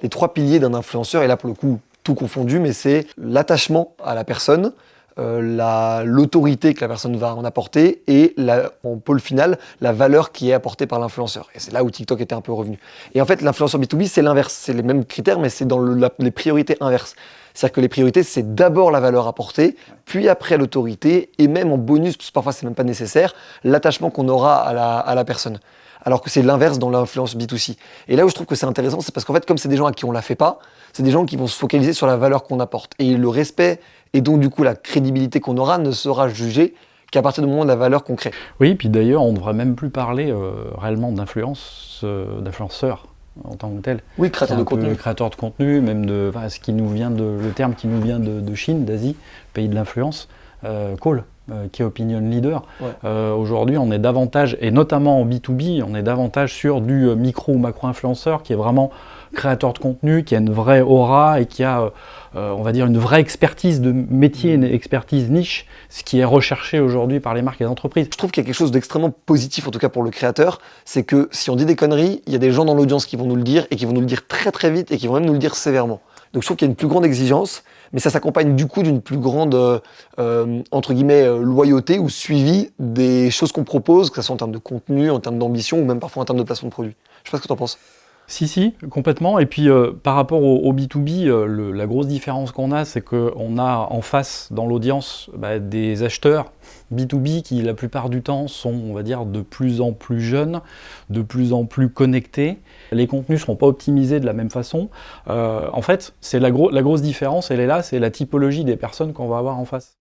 les 3 piliers d'un influenceur, et là pour le coup, tout confondu, mais c'est l'attachement à la personne, l'autorité que la personne va en apporter et en pôle final, la valeur qui est apportée par l'influenceur. Et c'est là où TikTok était un peu revenu. Et en fait, l'influenceur B2B, c'est l'inverse. C'est les mêmes critères, mais c'est dans les priorités inverses. C'est-à-dire que les priorités, c'est d'abord la valeur apportée, puis après l'autorité, et même en bonus, parce que parfois c'est même pas nécessaire, l'attachement qu'on aura à la personne. Alors que c'est l'inverse dans l'influence B2C. Et là où je trouve que c'est intéressant, c'est parce qu'en fait, comme c'est des gens à qui on la fait pas, c'est des gens qui vont se focaliser sur la valeur qu'on apporte. Et le respect, et donc du coup la crédibilité qu'on aura, ne sera jugée qu'à partir du moment de la valeur qu'on crée. Oui, puis d'ailleurs, on ne devrait même plus parler réellement d'influenceurs en tant que tel. Oui, créateur de contenu. Créateur de contenu, même ce qui nous vient le terme qui nous vient de Chine, d'Asie, pays de l'influence, Call. Qui est opinion leader. Ouais. Aujourd'hui, on est davantage, et notamment en B2B, on est davantage sur du micro ou macro-influenceur qui est vraiment créateur de contenu, qui a une vraie aura et qui a, on va dire, une vraie expertise de métier, une expertise niche, ce qui est recherché aujourd'hui par les marques et les entreprises. Je trouve qu'il y a quelque chose d'extrêmement positif, en tout cas pour le créateur, c'est que si on dit des conneries, il y a des gens dans l'audience qui vont nous le dire et qui vont nous le dire très très vite et qui vont même nous le dire sévèrement. Donc je trouve qu'il y a une plus grande exigence, mais ça s'accompagne du coup d'une plus grande, entre guillemets, loyauté ou suivi des choses qu'on propose, que ce soit en termes de contenu, en termes d'ambition ou même parfois en termes de placement de produit. Je sais pas ce que tu en penses. Si, complètement. Et puis par rapport au B2B, la grosse différence qu'on a, c'est qu'on a en face dans l'audience des acheteurs B2B qui la plupart du temps sont, on va dire, de plus en plus jeunes, de plus en plus connectés. Les contenus ne seront pas optimisés de la même façon. En fait, c'est la grosse différence, elle est là, c'est la typologie des personnes qu'on va avoir en face.